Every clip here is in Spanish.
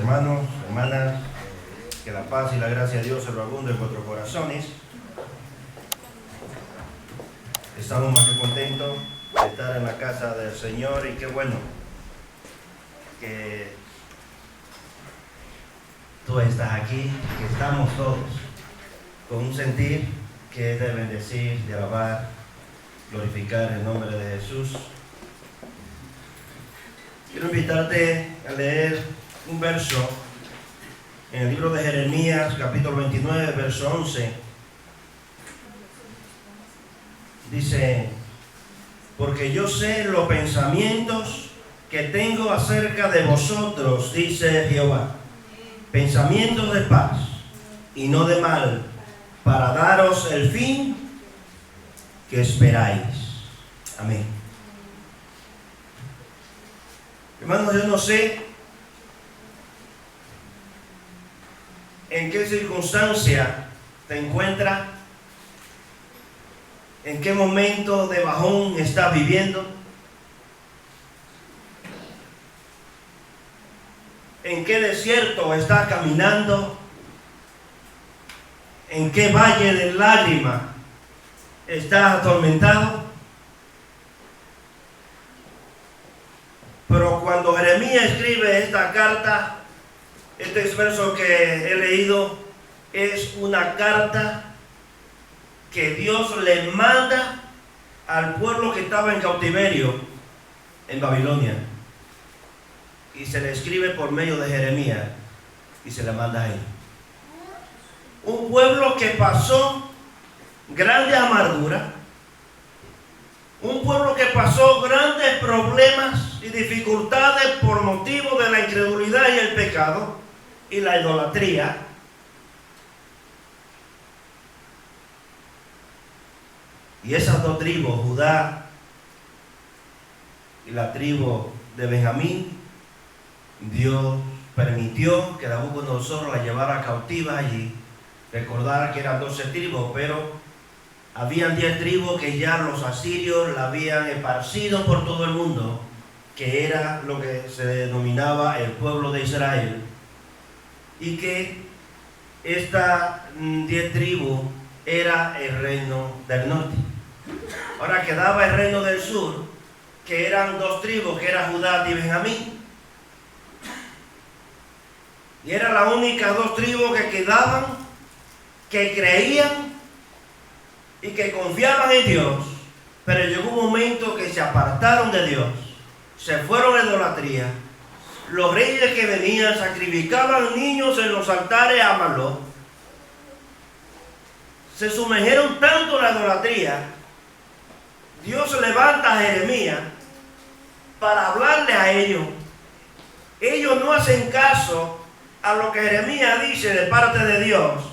hermanos, hermanas, que la paz y la gracia de Dios se lo abunde en vuestros corazones. Estamos más que contentos de estar en la casa del Señor y qué bueno que tú estás aquí, que estamos todos con un sentir que es de bendecir, de alabar, glorificar el nombre de Jesús. Quiero invitarte a leer un verso en el libro de Jeremías, capítulo 29, verso 11. Dice: porque yo sé los pensamientos que tengo acerca de vosotros, dice Jehová, pensamientos de paz y no de mal, para daros el fin que esperáis. Amén. Hermanos, yo no sé en qué circunstancia te encuentras, en qué momento de bajón estás viviendo, en qué desierto estás caminando, en qué valle de lágrimas estás atormentado. Pero cuando Jeremías escribe esta carta, este verso que he leído es una carta que Dios le manda al pueblo que estaba en cautiverio en Babilonia. Y se le escribe por medio de Jeremías y se le manda a él. Un pueblo que pasó grande amargura, un pueblo que pasó grandes problemas y dificultades por motivo de la incredulidad y el pecado y la idolatría. Y esas dos tribus, Judá y la tribu de Benjamín, Dios permitió que Nabucodonosor la llevara cautiva allí. Recordar que eran 12 tribus, pero habían 10 tribus que ya los asirios la habían esparcido por todo el mundo, que era lo que se denominaba el pueblo de Israel, y que esta 10 tribus era el reino del norte. Ahora quedaba el reino del sur, que eran 2 tribus, que eran Judá y Benjamín. Y eran las únicas 2 tribus que quedaban, que creían y que confiaban en Dios. Pero llegó un momento que se apartaron de Dios, se fueron a idolatría. Los reyes que venían sacrificaban niños en los altares a Moloc. Se sumergieron tanto en la idolatría. Dios levanta a Jeremías para hablarle a ellos. Ellos no hacen caso a lo que Jeremías dice de parte de Dios.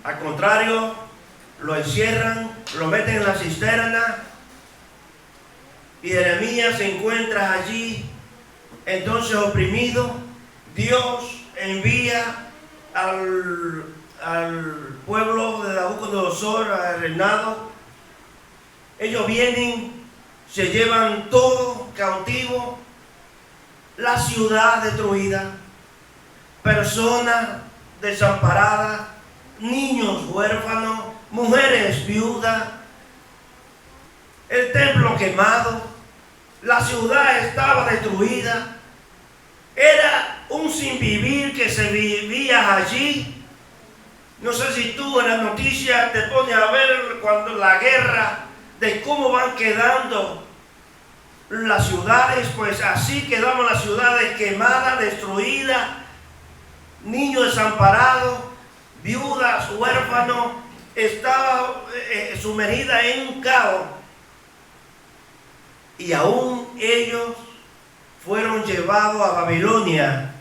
Al contrario, lo encierran, lo meten en la cisterna y Jeremías se encuentra allí, entonces oprimido. Dios envía al pueblo de Nabucodonosor, al reinado. Ellos vienen, se llevan todo cautivo, la ciudad destruida, personas desamparadas, niños huérfanos, mujeres viudas, el templo quemado, la ciudad estaba destruida. Era un sinvivir que se vivía allí. No sé si tú en las noticias te pones a ver cuando la guerra, de cómo van quedando las ciudades, pues así quedaban las ciudades quemadas, destruidas, niños desamparados, viudas, huérfanos, estaba sumergida en un caos. Y aún ellos fueron llevados a Babilonia.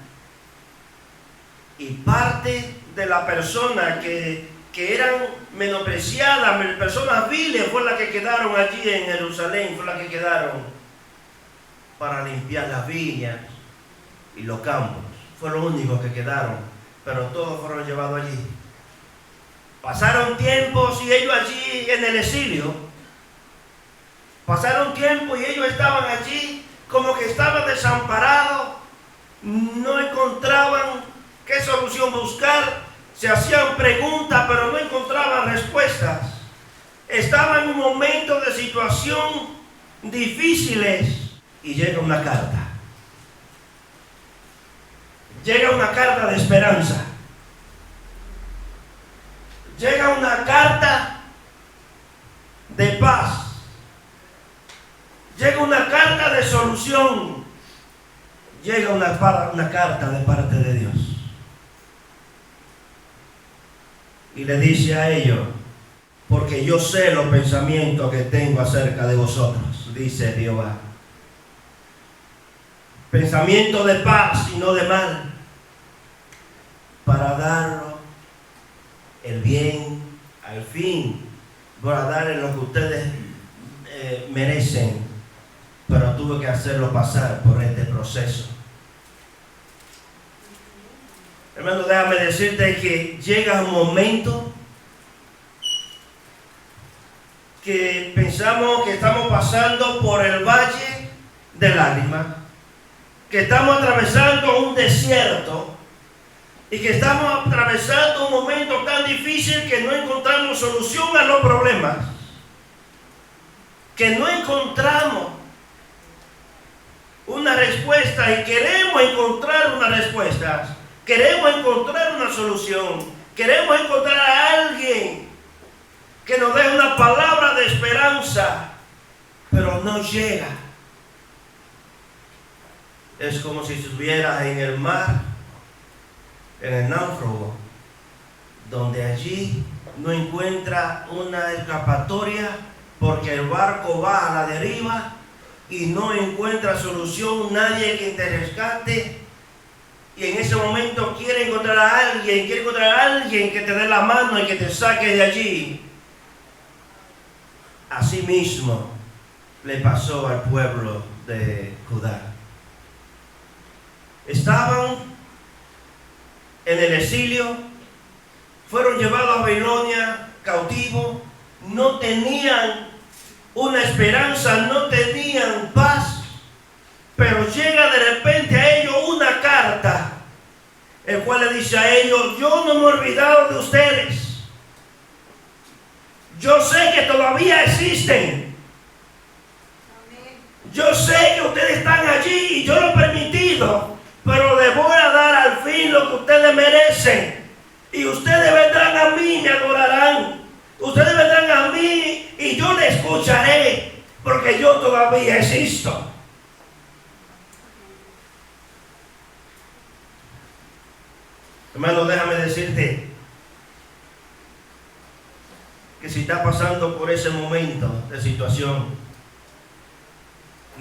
Y parte de la persona que eran menospreciadas, personas viles, fue las que quedaron allí en Jerusalén, fue las que quedaron para limpiar las viñas y los campos. Fueron los únicos que quedaron, pero todos fueron llevados allí. Pasaron tiempos y ellos allí en el exilio. Pasaron tiempo y ellos estaban allí como que estaban desamparados, no encontraban qué solución buscar, se hacían preguntas pero no encontraban respuestas. Estaban en un momento de situación difíciles y llega una carta. Llega una carta de esperanza. Llega una carta de paz. Llega una carta de solución. Llega una carta de parte de Dios. Y le dice a ellos: porque yo sé los pensamientos que tengo acerca de vosotros, dice Jehová. Pensamiento de paz y no de mal, para daros el bien al fin, para darles lo que ustedes merecen, pero tuve que hacerlo pasar por este proceso. Hermano, déjame decirte que llega un momento que pensamos que estamos pasando por el valle de lágrimas, que estamos atravesando un desierto y que estamos atravesando un momento tan difícil que no encontramos solución a los problemas, que no encontramos una respuesta y queremos encontrar una respuesta, queremos encontrar una solución, queremos encontrar a alguien que nos dé una palabra de esperanza, pero no llega. Es como si estuvieras en el mar, en el náufrago, donde allí no encuentra una escapatoria porque el barco va a la deriva y no encuentra solución, nadie que te rescate. Y en ese momento quiere encontrar a alguien que te dé la mano y que te saque de allí. Así mismo le pasó al pueblo de Judá. Estaban en el exilio, fueron llevados a Babilonia cautivos, no tenían una esperanza, no tenían paz, pero llega de repente a ellos una carta, el cual le dice a ellos: yo no me he olvidado de ustedes. Yo sé que todavía existen. Yo sé que ustedes están allí y yo lo he permitido, pero les voy a dar al fin lo que ustedes merecen. Y ustedes vendrán a mí y me adorarán. Ustedes vendrán a mí y yo les escucharé, porque yo todavía existo. Hermano, déjame decirte que si está pasando por ese momento de situación,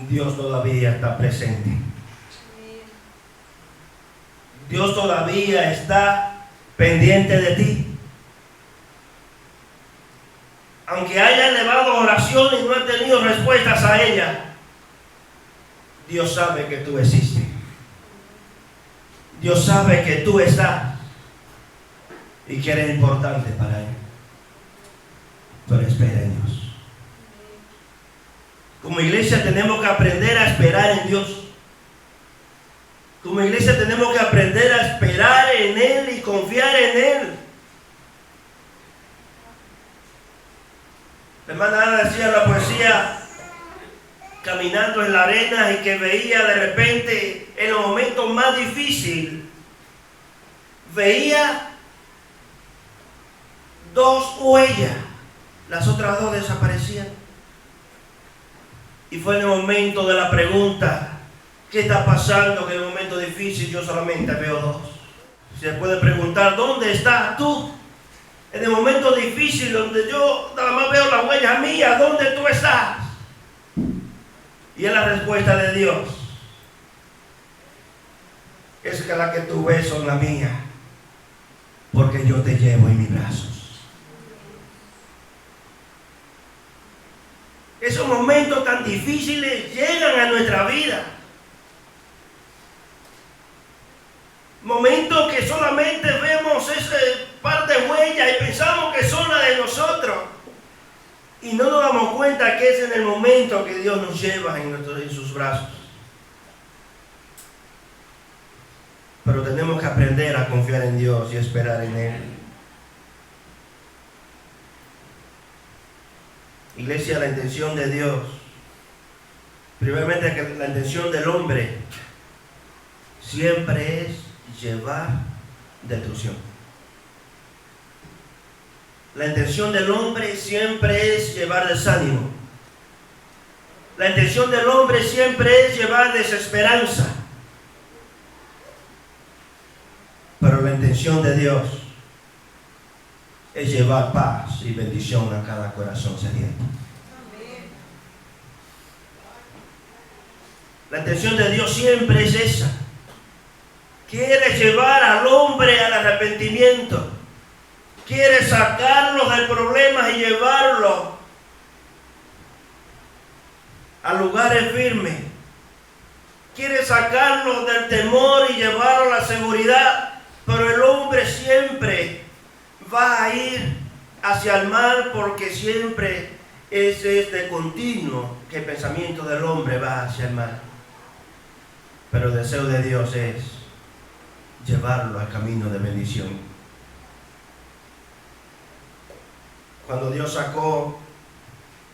Dios todavía está presente. Dios todavía está pendiente de ti. Aunque haya elevado oraciones y no ha tenido respuestas a ella, Dios sabe que tú existes. Dios sabe que tú estás y que eres importante para Él. Pero espera en Dios. Como iglesia tenemos que aprender a esperar en Dios. Como iglesia tenemos que aprender a esperar en Él y confiar en Él. La hermana Ana decía en la poesía, caminando en la arena, y que veía de repente en los momentos más difíciles, veía dos huellas, las otras dos desaparecían. Y fue en el momento de la pregunta: ¿qué está pasando? Que en el momento difícil yo solamente veo dos. Se puede preguntar: ¿dónde estás tú? En el momento difícil donde yo nada más veo la huella mía, ¿dónde tú estás? Y es la respuesta de Dios: es que la que tú ves son la mía, porque yo te llevo en mis brazos. Esos momentos tan difíciles llegan a nuestra vida. Momentos que solamente vemos ese par de huellas y pensamos que son las de nosotros. Y no nos damos cuenta que es en el momento que Dios nos lleva en sus brazos. pero tenemos que aprender a confiar en Dios y esperar en Él. Iglesia, la intención de Dios, primeramente que la intención del hombre siempre es llevar destrucción. La intención del hombre siempre es llevar desánimo. La intención del hombre siempre es llevar desesperanza. Pero la intención de Dios es llevar paz y bendición a cada corazón sediento. La intención de Dios siempre es esa. Quiere llevar al hombre al arrepentimiento. Quiere sacarlo del problema y llevarlo a lugares firmes. Quiere sacarlo del temor y llevarlo a la seguridad. Pero el hombre siempre va a ir hacia el mal, porque siempre es de continuo que el pensamiento del hombre va hacia el mal. Pero el deseo de Dios es llevarlo al camino de bendición. Cuando Dios sacó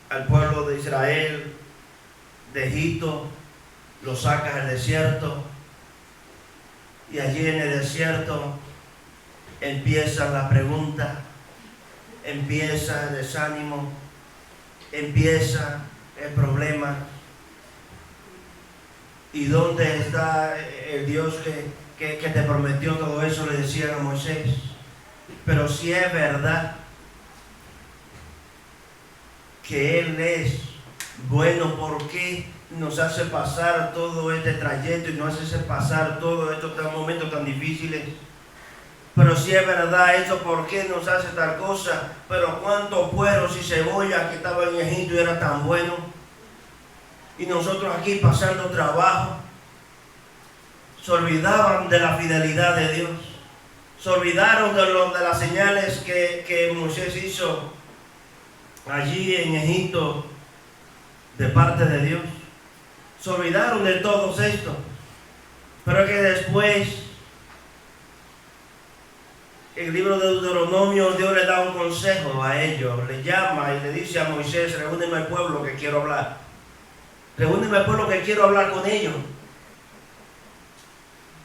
al pueblo de Israel de Egipto, lo saca al desierto, y allí en el desierto empieza la pregunta, empieza el desánimo, empieza el problema. ¿Y dónde está el Dios que te prometió todo eso? Le decían a Moisés. Pero si es verdad que Él es bueno, ¿por qué nos hace pasar todo este trayecto y nos hace pasar todos estos momentos tan difíciles? Pero si es verdad eso, ¿por qué nos hace tal cosa? Pero cuántos pueros y cebollas que estaban en Egipto y era tan bueno, y nosotros aquí pasando trabajo. Se olvidaban de la fidelidad de Dios, se olvidaron de las señales que Moisés hizo allí en Egipto de parte de Dios. Se olvidaron de todos estos. Pero que después, el libro de Deuteronomio, Dios le da un consejo a ellos, le llama y le dice a Moisés: reúneme al pueblo que quiero hablar. Reúneme al pueblo que quiero hablar con ellos.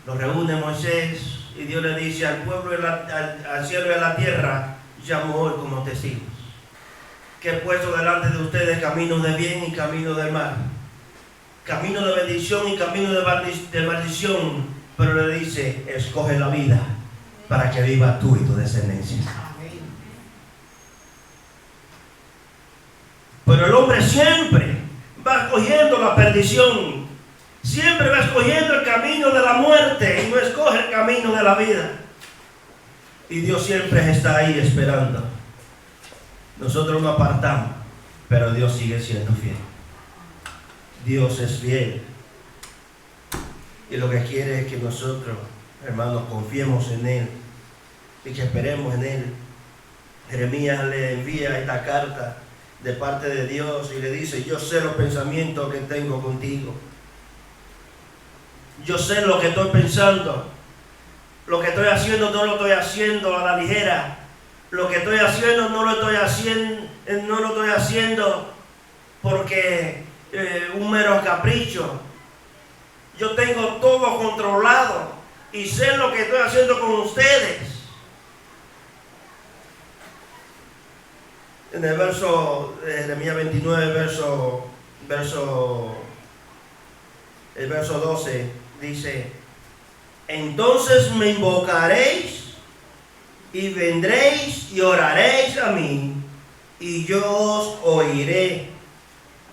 Lo reúne Moisés y Dios le dice: al pueblo, al cielo y a la tierra llamo hoy como testigos, que he puesto delante de ustedes caminos de bien y caminos del mal, camino de bendición y camino de maldición. Pero le dice: escoge la vida para que viva tú y tu descendencia. Pero el hombre siempre va escogiendo la perdición, siempre va escogiendo el camino de la muerte y no escoge el camino de la vida. Y Dios siempre está ahí esperando. Nosotros nos apartamos, pero Dios sigue siendo fiel. Dios es fiel. Y lo que quiere es que nosotros, hermanos, confiemos en Él y que esperemos en Él. Jeremías le envía esta carta de parte de Dios y le dice: yo sé los pensamientos que tengo contigo. Yo sé lo que estoy pensando. Lo que estoy haciendo no lo estoy haciendo a la ligera. Lo que estoy haciendo no lo estoy haciendo porque un mero capricho. Yo tengo todo controlado y sé lo que estoy haciendo con ustedes. En el verso de Jeremías 29, el verso 12 dice: entonces me invocaréis y vendréis y oraréis a mí, y yo os oiré,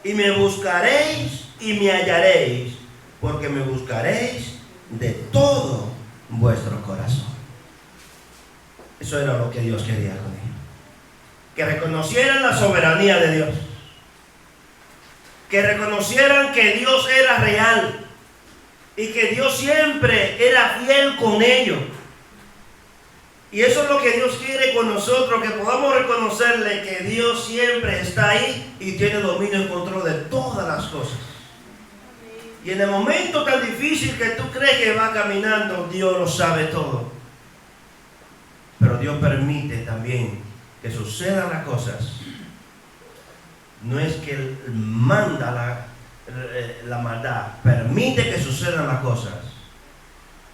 y me buscaréis y me hallaréis, porque me buscaréis de todo vuestro corazón. Eso era lo que Dios quería con ellos, que reconocieran la soberanía de Dios, que reconocieran que Dios era real y que Dios siempre era fiel con ellos. Y eso es lo que Dios quiere con nosotros, que podamos reconocerle que Dios siempre está ahí y tiene dominio y control de todas las cosas. Y en el momento tan difícil que tú crees que va caminando, Dios lo sabe todo. Pero Dios permite también que sucedan las cosas. No es que Él manda la maldad, permite que sucedan las cosas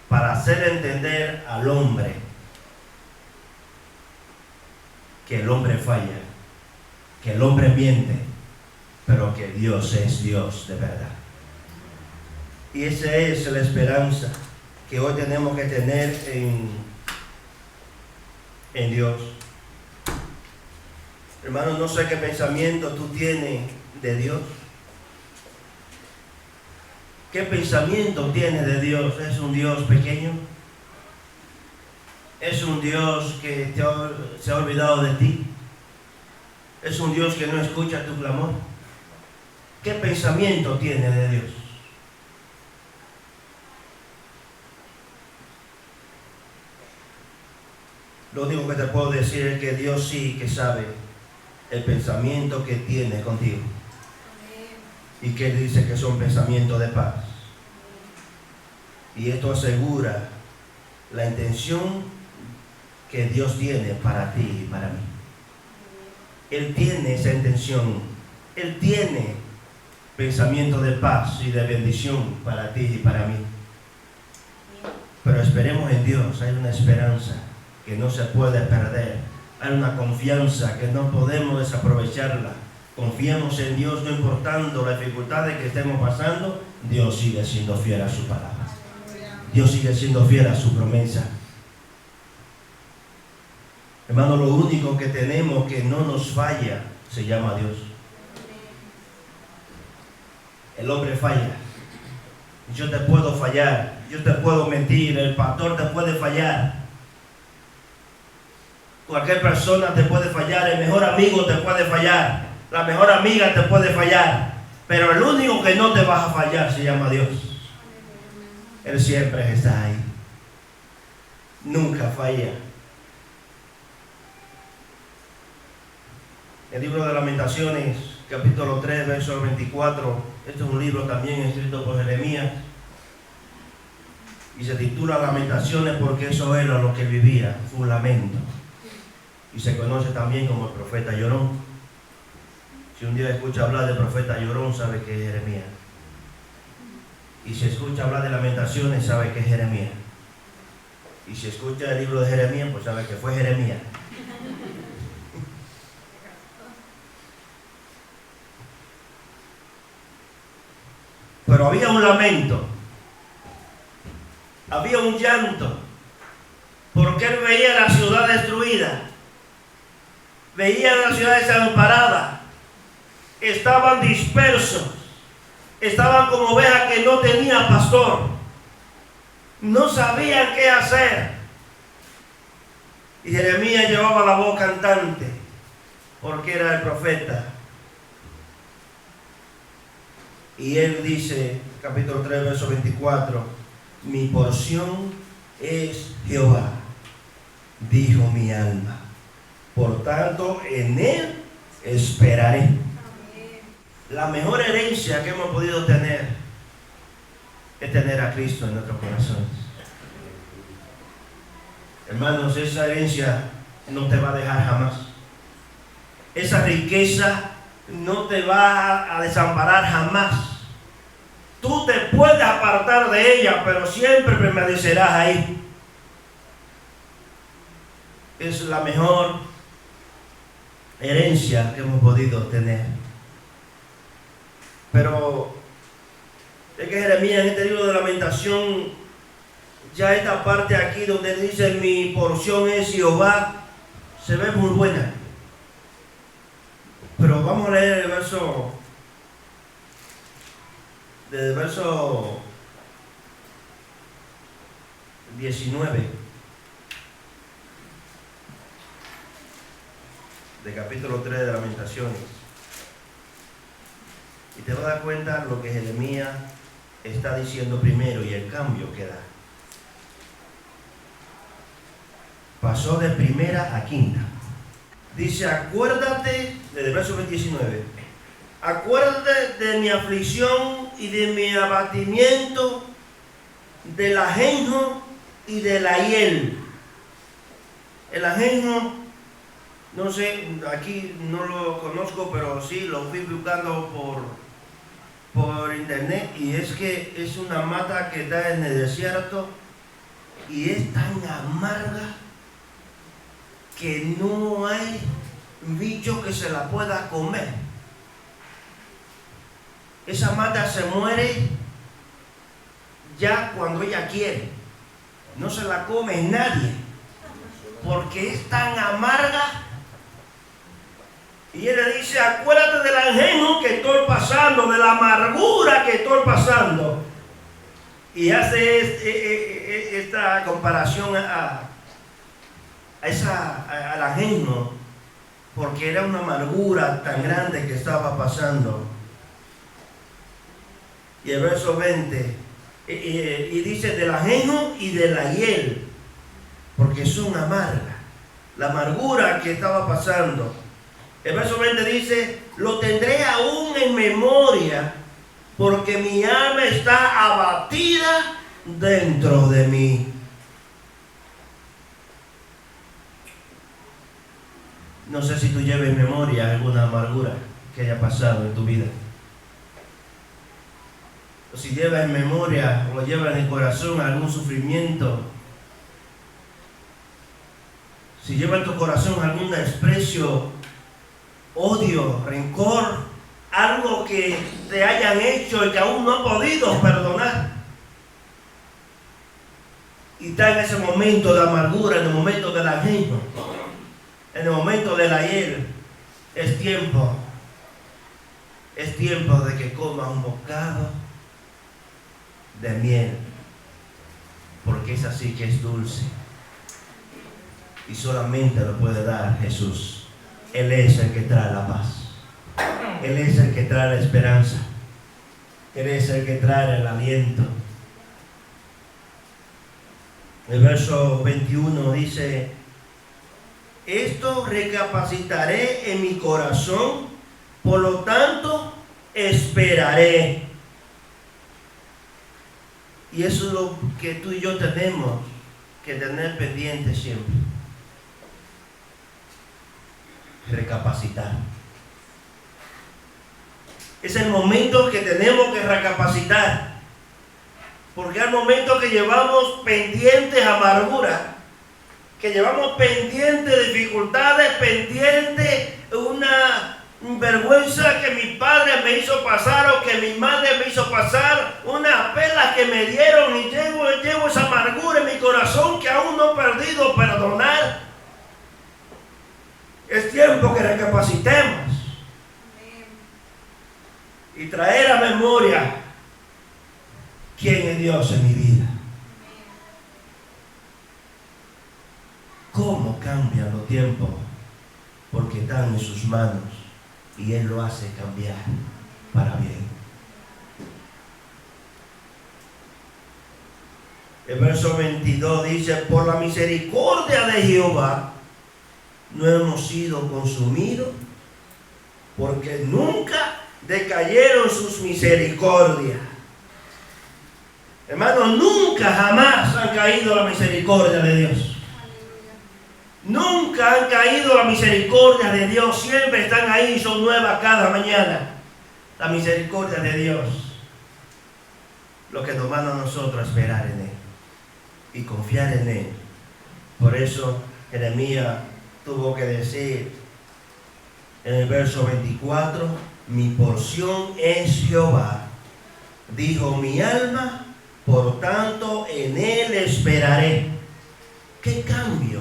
para hacer entender al hombre que el hombre falla, que el hombre miente, pero que Dios es Dios de verdad. Y esa es la esperanza que hoy tenemos que tener en Dios. Hermano, no sé qué pensamiento tú tienes de Dios. ¿Qué pensamiento tienes de Dios? ¿Es un Dios pequeño? ¿Es un Dios que se ha olvidado de ti? ¿Es un Dios que no escucha tu clamor? ¿Qué pensamiento tienes de Dios? Lo único que te puedo decir es que Dios sí que sabe el pensamiento que tiene contigo. Y que Él dice que son pensamientos de paz. Y esto asegura la intención que Dios tiene para ti y para mí. Él tiene esa intención. Él tiene pensamientos de paz y de bendición para ti y para mí. Pero esperemos en Dios. Hay una esperanza que no se puede perder. Hay una confianza que no podemos desaprovecharla. Confiemos en Dios, no importando las dificultades que estemos pasando. Dios sigue siendo fiel a su palabra. Dios sigue siendo fiel a su promesa. Hermano, lo único que tenemos que no nos falla se llama Dios. El hombre falla. Yo te puedo fallar. Yo te puedo mentir. El pastor te puede fallar. Cualquier persona te puede fallar. El mejor amigo te puede fallar. La mejor amiga te puede fallar. Pero el único que no te va a fallar se llama Dios. Él siempre está ahí. Nunca falla. El libro de Lamentaciones, capítulo 3, verso 24. Este es un libro también escrito por Jeremías. Y se titula Lamentaciones porque eso era lo que él vivía. Fue un lamento. Y se conoce también como el profeta llorón. Si un día escucha hablar del profeta llorón, sabe que es Jeremías. Y si escucha hablar de Lamentaciones, sabe que es Jeremías. Y si escucha el libro de Jeremías, pues sabe que fue Jeremías. Pero había un lamento, había un llanto, porque él veía la ciudad destruida, veía la ciudad desamparada, estaban dispersos, estaban como ovejas que no tenían pastor, no sabían qué hacer. Y Jeremías llevaba la voz cantante, porque era el profeta. Y él dice, capítulo 3, verso 24, mi porción es Jehová, dijo mi alma, por tanto en él esperaré. Amén. La mejor herencia que hemos podido tener es tener a Cristo en nuestros corazones. Hermanos, esa herencia no te va a dejar jamás. Esa riqueza no te va a desamparar jamás. Tú te puedes apartar de ella, pero siempre permanecerás ahí. Es la mejor herencia que hemos podido tener. Pero es que Jeremías en este libro de Lamentación, ya esta parte aquí donde dice mi porción es Jehová, se ve muy buena. Pero vamos a leer el verso, del verso 19 de capítulo 3 de Lamentaciones. Y te vas a dar cuenta lo que Jeremías está diciendo primero y el cambio que da. Pasó de primera a quinta. Dice, acuérdate, desde el verso 19, acuérdate de mi aflicción y de mi abatimiento, del ajenjo y de la hiel. El ajenjo, no sé, aquí no lo conozco, pero sí lo fui buscando por internet, y es que es una mata que está en el desierto y es tan amarga que no hay bicho que se la pueda comer. Esa mata se muere ya cuando ella quiere. No se la come nadie, porque es tan amarga. Y él le dice: acuérdate del ajenjo que estoy pasando, de la amargura que estoy pasando. Y hace esta comparación al ajenjo, porque era una amargura tan grande que estaba pasando. Y el verso 20, y dice del ajenjo y de la hiel, porque son amargas, la amargura que estaba pasando. El verso 20 dice: lo tendré aún en memoria, porque mi alma está abatida dentro de mí. No sé si tú llevas en memoria alguna amargura que haya pasado en tu vida. O si llevas en memoria o llevas en el corazón algún sufrimiento. Si llevas en tu corazón algún desprecio, odio, rencor, algo que te hayan hecho y que aún no has podido perdonar. Y está en ese momento de amargura, en el momento del ajenjo, en el momento de la hiel. Es tiempo de que comas un bocado de miel, porque es así que es dulce. Y solamente lo puede dar Jesús. Él es el que trae la paz. Él es el que trae la esperanza. Él es el que trae el aliento. El verso 21 dice: esto recapacitaré en mi corazón, por lo tanto esperaré. Y eso es lo que tú y yo tenemos que tener pendiente siempre. Recapacitar. Es el momento que tenemos que recapacitar, porque es el momento que llevamos pendientes amargura, que llevamos pendientes dificultades, pendientes una vergüenza que mi padre me hizo pasar o que mi madre me hizo pasar, una pela que me dieron, y llevo esa amargura en mi corazón que aún no he perdido perdonar. Es tiempo que recapacitemos y traer a memoria quién es Dios en mi vida. Cómo cambian los tiempos, porque están en sus manos y Él lo hace cambiar para bien. El verso 22 dice: por la misericordia de Jehová no hemos sido consumidos, porque nunca decayeron sus misericordias. Hermanos, nunca jamás han caído la misericordia de Dios. Nunca han caído la misericordia de Dios. Siempre están ahí, son nuevas cada mañana. La misericordia de Dios. Lo que nos manda a nosotros esperar en Él y confiar en Él. Por eso Jeremías tuvo que decir en el verso 24: mi porción es Jehová, dijo mi alma, por tanto en Él esperaré. ¿Qué cambio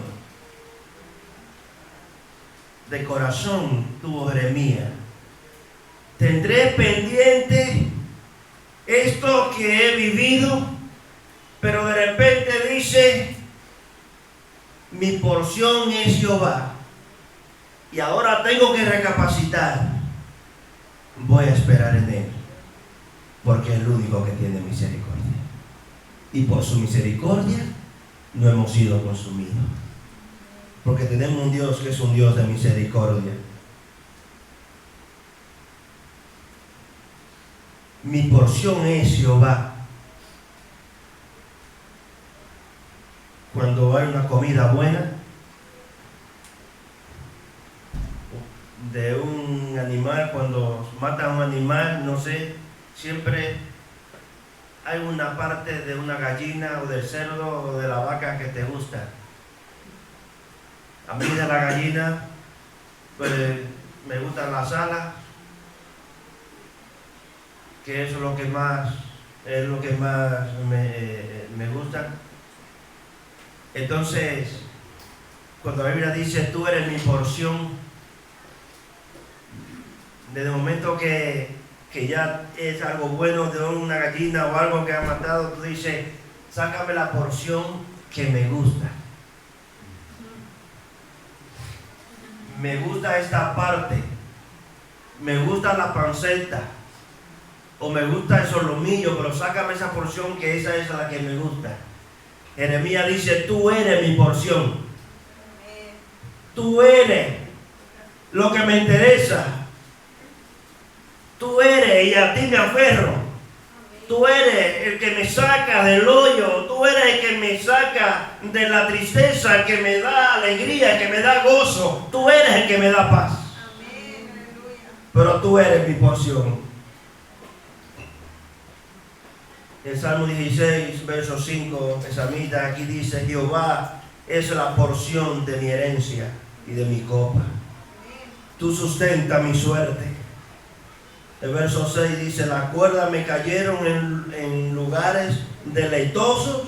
de corazón tuvo Jeremías? Tendré pendiente esto que he vivido, pero de repente dice: mi porción es Jehová, y ahora tengo que recapacitar. Voy a esperar en Él, porque es el único que tiene misericordia, y por su misericordia no hemos sido consumidos, porque tenemos un Dios que es un Dios de misericordia. Mi porción es Jehová. Cuando hay una comida buena de un animal, cuando matan a un animal, no sé, siempre hay una parte de una gallina o del cerdo o de la vaca que te gusta. A mí de la gallina, pues me gustan las alas, que eso es lo que más me gusta. Entonces, cuando la Biblia dice, tú eres mi porción, desde el momento que ya es algo bueno de una gallina o algo que ha matado, tú dices, sácame la porción que me gusta. Me gusta esta parte, me gusta la panceta, o me gusta el solomillo, pero sácame esa porción que esa es la que me gusta. Jeremías dice, tú eres mi porción. Tú eres lo que me interesa. Tú eres, y a ti me aferro. Tú eres el que me saca del hoyo. Tú eres el que me saca de la tristeza, el que me da alegría, el que me da gozo. Tú eres el que me da paz. Pero tú eres mi porción. El Salmo 16, verso 5, el salmista aquí dice, Jehová es la porción de mi herencia y de mi copa. Tú sustentas mi suerte. El verso 6 dice, las cuerdas me cayeron en lugares deleitosos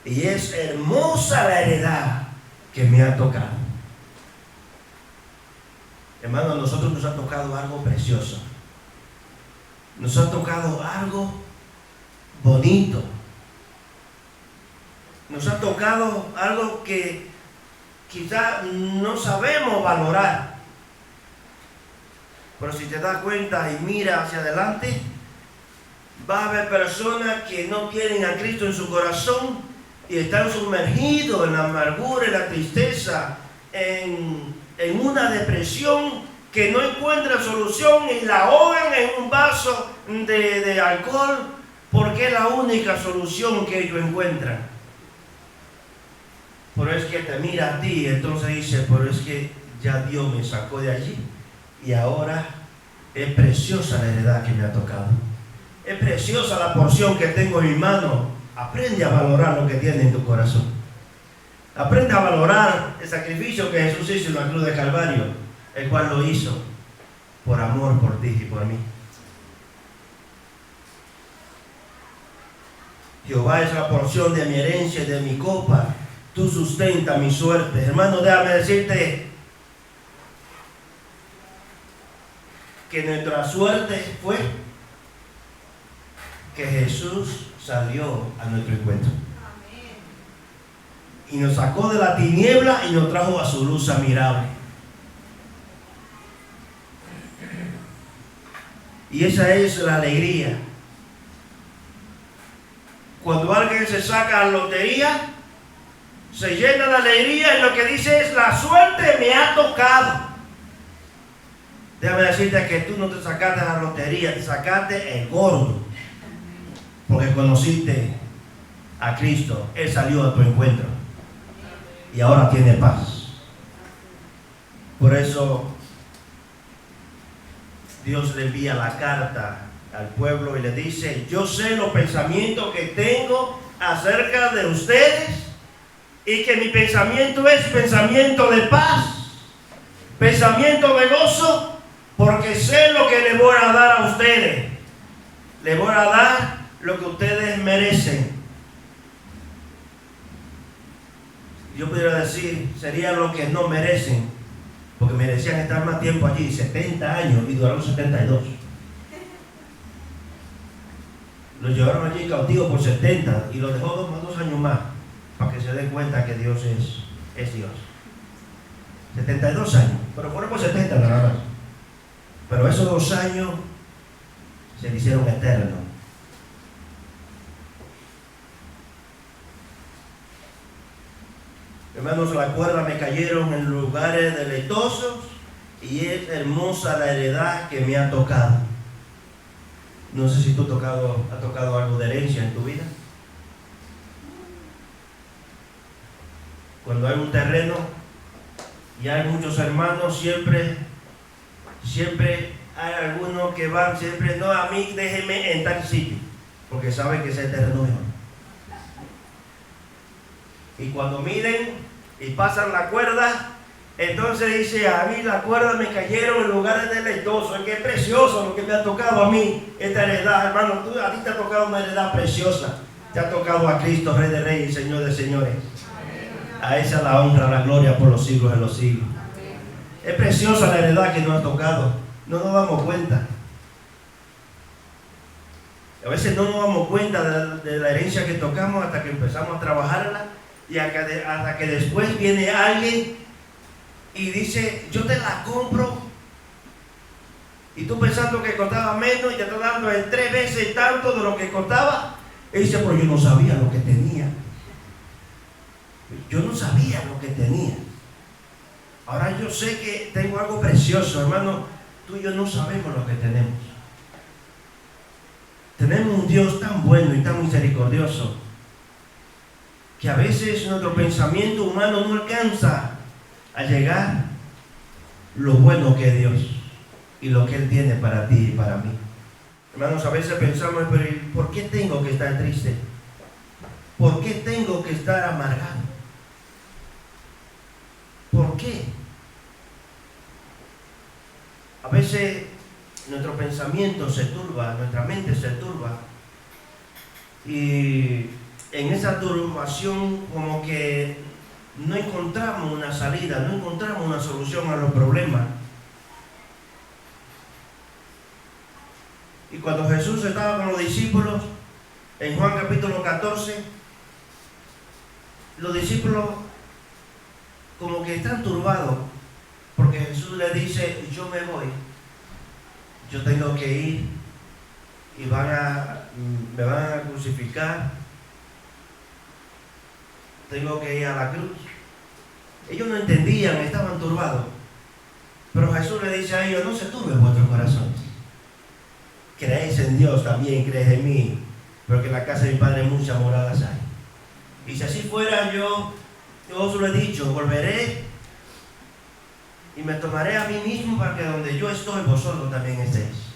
y es hermosa la heredad que me ha tocado. Hermano, a nosotros nos ha tocado algo precioso. Nos ha tocado algo bonito. Nos ha tocado algo que quizás no sabemos valorar. Pero si te das cuenta y mira hacia adelante, va a haber personas que no tienen a Cristo en su corazón y están sumergidos en la amargura, en la tristeza, en una depresión que no encuentran solución y la ahogan en un vaso de alcohol porque es la única solución que ellos encuentran. Pero es que te mira a ti, entonces dice, pero es que ya Dios me sacó de allí y ahora es preciosa la heredad que me ha tocado. Es preciosa la porción que tengo en mi mano. Aprende a valorar lo que tienes en tu corazón. Aprende a valorar el sacrificio que Jesús hizo en la cruz de Calvario, el cual lo hizo por amor por ti y por mí. Jehová es la porción de mi herencia y de mi copa. Tú sustentas mi suerte. Hermano, déjame decirte que nuestra suerte fue que Jesús salió a nuestro encuentro. Y nos sacó de la tiniebla y nos trajo a su luz admirable. Y esa es la alegría. Cuando alguien se saca la lotería, se llena de alegría y lo que dice es, la suerte me ha tocado. Déjame decirte que tú no te sacaste la lotería, te sacaste el gordo. Porque conociste a Cristo, Él salió a tu encuentro. Y ahora tiene paz. Por eso Dios le envía la carta al pueblo y le dice, yo sé los pensamientos que tengo acerca de ustedes y que mi pensamiento es pensamiento de paz, pensamiento de gozo, porque sé lo que le voy a dar a ustedes. Le voy a dar lo que ustedes merecen. Yo pudiera decir, sería lo que no merecen, porque merecían estar más tiempo allí, 70 años, y duraron 72. Los llevaron allí cautivos por 70 y los dejó 2 años más, para que se den cuenta que Dios es Dios. 72 años, pero fueron por 70 nada más. Pero esos 2 años se le hicieron eternos. Hermanos, las cuerdas me cayeron en lugares deleitosos y es hermosa la heredad que me ha tocado. No sé si tú has tocado algo de herencia en tu vida. Cuando hay un terreno y hay muchos hermanos, siempre hay algunos que van, siempre, no, a mí déjeme en tal sitio, porque saben que ese terreno mejor. Y cuando miden y pasan la cuerda, entonces dice, a mí la cuerda me cayeron en lugares deleitosos, es que es precioso lo que me ha tocado a mí, esta heredad, hermano, a ti te ha tocado una heredad preciosa, te ha tocado a Cristo, Rey de Reyes y Señor de Señores. A esa la honra, la gloria por los siglos de los siglos. Es preciosa la heredad que nos ha tocado, no nos damos cuenta. A veces no nos damos cuenta de la herencia que tocamos hasta que empezamos a trabajarla y hasta que después viene alguien y dice, yo te la compro, y tú pensando que costaba menos y te está dando en 3 veces tanto de lo que costaba. Y dice, pero yo no sabía lo que tenía. Yo no sabía lo que tenía. Ahora yo sé que tengo algo precioso, hermano. Tú y yo no sabemos lo que tenemos. Tenemos un Dios tan bueno y tan misericordioso que a veces nuestro pensamiento humano no alcanza a llegar lo bueno que es Dios y lo que Él tiene para ti y para mí. Hermanos, a veces pensamos, pero ¿por qué tengo que estar triste? ¿Por qué tengo que estar amargado? ¿Por qué? A veces nuestro pensamiento se turba, nuestra mente se turba, y en esa turbación como que no encontramos una salida, no encontramos una solución a los problemas. Y cuando Jesús estaba con los discípulos, en Juan capítulo 14, los discípulos como que están turbados, porque Jesús les dice, yo me voy, yo tengo que ir, y me van a crucificar, tengo que ir a la cruz. Ellos no entendían, estaban turbados, pero Jesús le dice a ellos, no se turbe vuestro corazón, creéis en Dios, también creéis en mí, porque en la casa de mi Padre muchas moradas hay. Y si así fuera, yo os lo he dicho, volveré y me tomaré a mí mismo para que donde yo estoy, vosotros también estéis.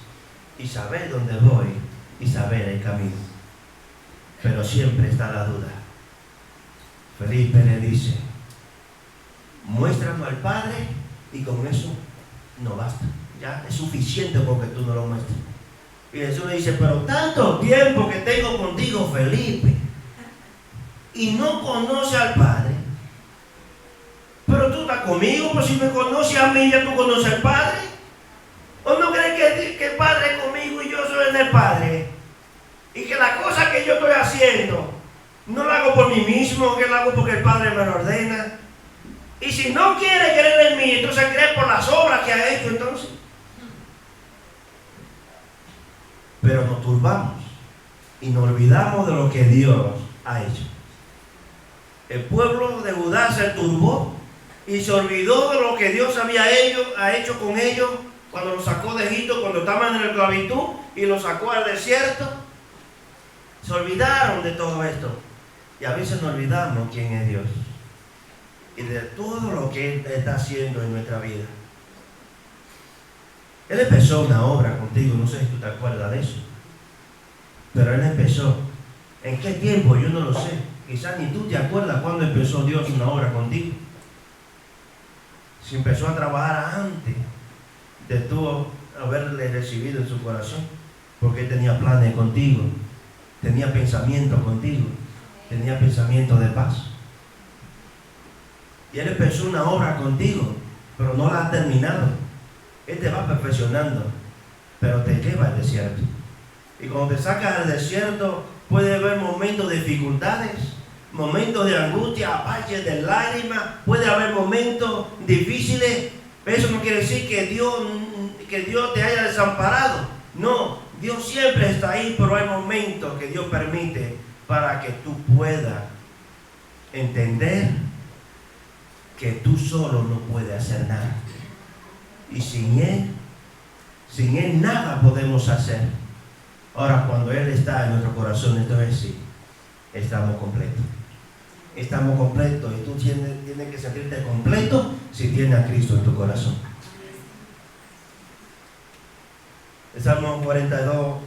Y sabéis dónde voy y sabéis el camino. Pero siempre está la duda. Felipe le dice, muéstranos al Padre y con eso no basta. Ya es suficiente porque tú no lo muestres. Y Jesús le dice, pero tanto tiempo que tengo contigo, Felipe, y no conoce al Padre. Pero tú estás conmigo, pues si me conoces a mí, ya tú conoces al Padre. ¿O no crees que el Padre es conmigo y yo soy el Padre? Y que la cosa que yo estoy haciendo, no la hago por mí mismo, que la hago porque el Padre me lo ordena. Y si no quiere creer en mí, entonces cree por las obras que ha hecho entonces. Pero nos turbamos y nos olvidamos de lo que Dios ha hecho. El pueblo de Judá se turbó y se olvidó de lo que Dios ha hecho con ellos cuando los sacó de Egipto, cuando estaban en la esclavitud y los sacó al desierto. Se olvidaron de todo esto. Y a veces nos olvidamos quién es Dios y de todo lo que Él está haciendo en nuestra vida. Él empezó una obra contigo, no sé si tú te acuerdas de eso, pero Él empezó. ¿En qué tiempo? Yo no lo sé. Quizás ni tú te acuerdas cuándo empezó Dios una obra contigo. Si empezó a trabajar antes de tú haberle recibido en su corazón, porque Él tenía planes contigo, tenía pensamientos contigo, tenía pensamientos de paz. Y Él empezó una obra contigo, pero no la ha terminado. Él te va perfeccionando, pero te lleva al desierto. Y cuando te sacas al desierto, puede haber momentos de dificultades, momentos de angustia, valles de lágrimas, puede haber momentos difíciles. Eso no quiere decir que Dios te haya desamparado. No, Dios siempre está ahí, pero hay momentos que Dios permite para que tú puedas entender que tú solo no puedes hacer nada. Y sin Él nada podemos hacer. Ahora, cuando Él está en nuestro corazón, entonces sí, estamos completos. Estamos completos y tú tienes que sentirte completo si tienes a Cristo en tu corazón. El Salmo 42,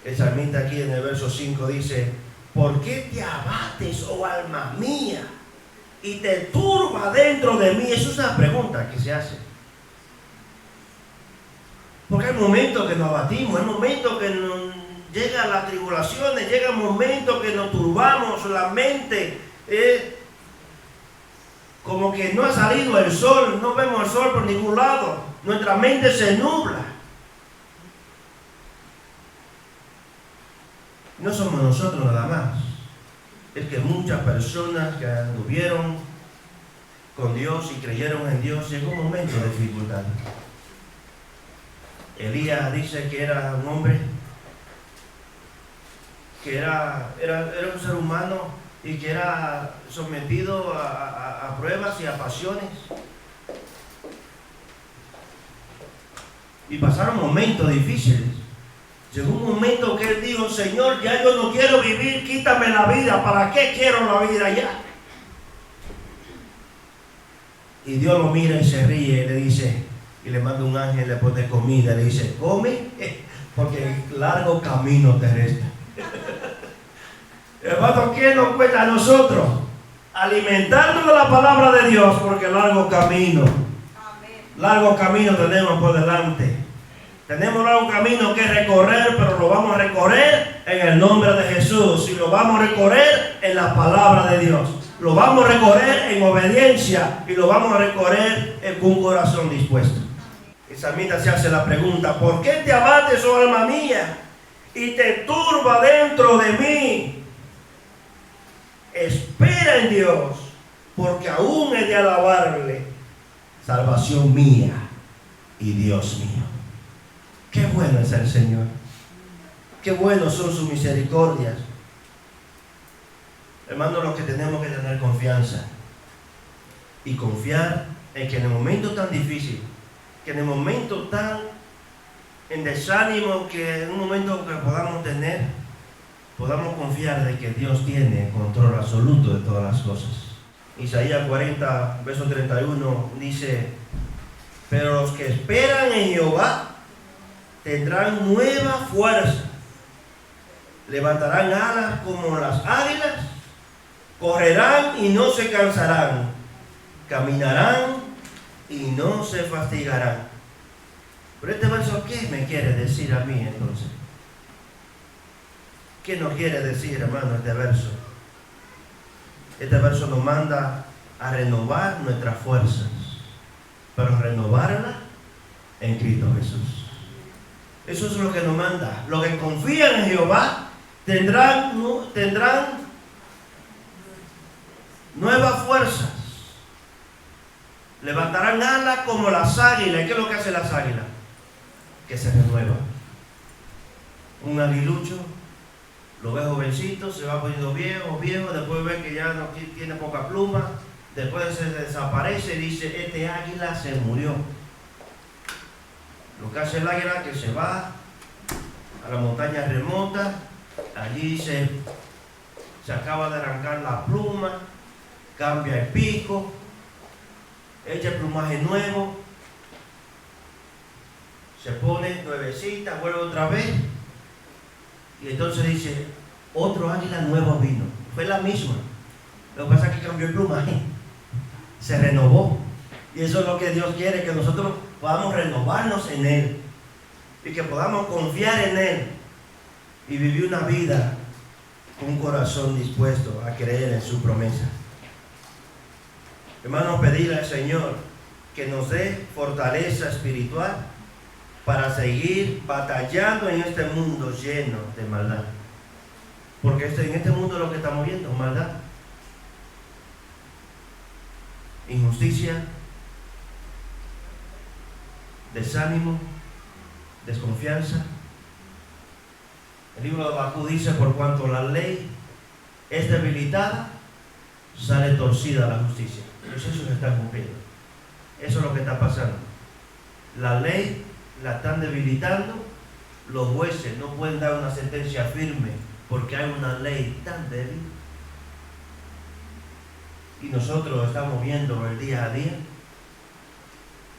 el salmista aquí en el verso 5 dice: ¿por qué te abates, oh alma mía, y te turba dentro de mí? Esa es una pregunta que se hace. Porque hay momentos que nos abatimos, hay momentos que nos llegan las tribulaciones, llegan momentos que nos turbamos, la mente como que no ha salido el sol, no vemos el sol por ningún lado, nuestra mente se nubla. No somos nosotros nada más, es que muchas personas que anduvieron con Dios y creyeron en Dios, llegó un momento de dificultad. Elías dice que era un hombre que era un ser humano y que era sometido a pruebas y a pasiones. Y pasaron momentos difíciles. Llegó un momento que él dijo: Señor, ya yo no quiero vivir, quítame la vida. ¿Para qué quiero la vida ya? Y Dios lo mira y se ríe y le dice, y le manda un ángel, le pone comida, le dice: come, porque largo camino te resta. Hermano, ¿qué nos cuesta a nosotros? Alimentarnos de la palabra de Dios, porque largo camino tenemos por delante. Tenemos largo camino que recorrer, pero lo vamos a recorrer en el nombre de Jesús. Y lo vamos a recorrer en la palabra de Dios. Lo vamos a recorrer en obediencia y lo vamos a recorrer con un corazón dispuesto. El salmista se hace la pregunta: ¿por qué te abates, oh alma mía, y te turba dentro de mí? Espera en Dios, porque aún he de alabarle, salvación mía y Dios mío. Qué bueno es el Señor, qué buenos son sus misericordias. Hermanos, lo que tenemos que tener confianza y confiar en que en el momento tan difícil, que en el momento tan en desánimo, que en un momento que podamos tener, podamos confiar de que Dios tiene control absoluto de todas las cosas. Isaías 40, verso 31 dice: pero los que esperan en Jehová tendrán nueva fuerza, levantarán alas como las águilas, correrán y no se cansarán, caminarán y no se fatigarán. Pero este verso, ¿qué me quiere decir a mí entonces? ¿Qué nos quiere decir, hermano, este verso? Este verso nos manda a renovar nuestras fuerzas, pero renovarla en Cristo Jesús. Eso es lo que nos manda. Los que confían en Jehová tendrán nuevas fuerzas. Levantarán alas como las águilas. ¿Qué es lo que hacen las águilas? Que se renuevan. Un aguilucho lo ve jovencito, se va poniendo viejo, después ve que ya no tiene poca pluma, después se desaparece y dice: este águila se murió. Lo que hace el águila es que se va a la montaña remota, allí se acaba de arrancar la pluma, cambia el pico, echa el plumaje nuevo, se pone nuevecita, vuelve otra vez, y entonces dice: otro águila nuevo vino. Fue la misma, lo que pasa es que cambió el plumaje, se renovó. Y eso es lo que Dios quiere, que nosotros podamos renovarnos en Él y que podamos confiar en Él y vivir una vida con un corazón dispuesto a creer en su promesa. Hermanos, pedirle al Señor que nos dé fortaleza espiritual para seguir batallando en este mundo lleno de maldad. Porque en este mundo lo que estamos viendo es maldad, injusticia, desánimo, desconfianza. El libro de Habacuc dice: por cuanto la ley es debilitada, sale torcida la justicia. Pues eso se está cumpliendo. Eso es lo que está pasando. La ley la están debilitando, los jueces no pueden dar una sentencia firme porque hay una ley tan débil. Y nosotros estamos viendo el día a día.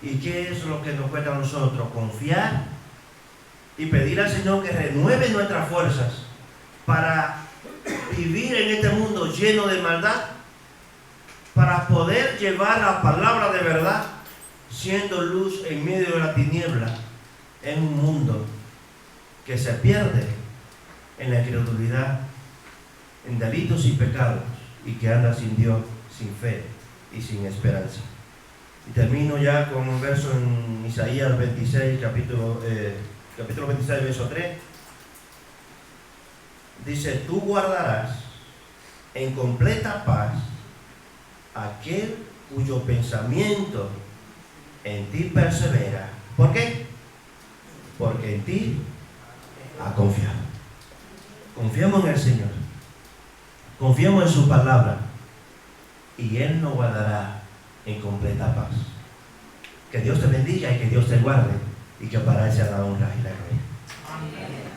¿Y qué es lo que nos cuesta a nosotros? Confiar y pedir al Señor que renueve nuestras fuerzas para vivir en este mundo lleno de maldad, para poder llevar la palabra de verdad, siendo luz en medio de la tiniebla, en un mundo que se pierde en la incredulidad, en delitos y pecados, y que anda sin Dios, sin fe y sin esperanza. Y termino ya con un verso en Isaías 26, capítulo 26, verso 3. Dice: tú guardarás en completa paz aquel cuyo pensamiento en ti persevera. ¿Por qué? Porque en ti ha confiado. Confiamos en el Señor, confiamos en su palabra, y Él nos guardará en completa paz. Que Dios te bendiga y que Dios te guarde, y que para Él sea la honra y la gloria. Amén.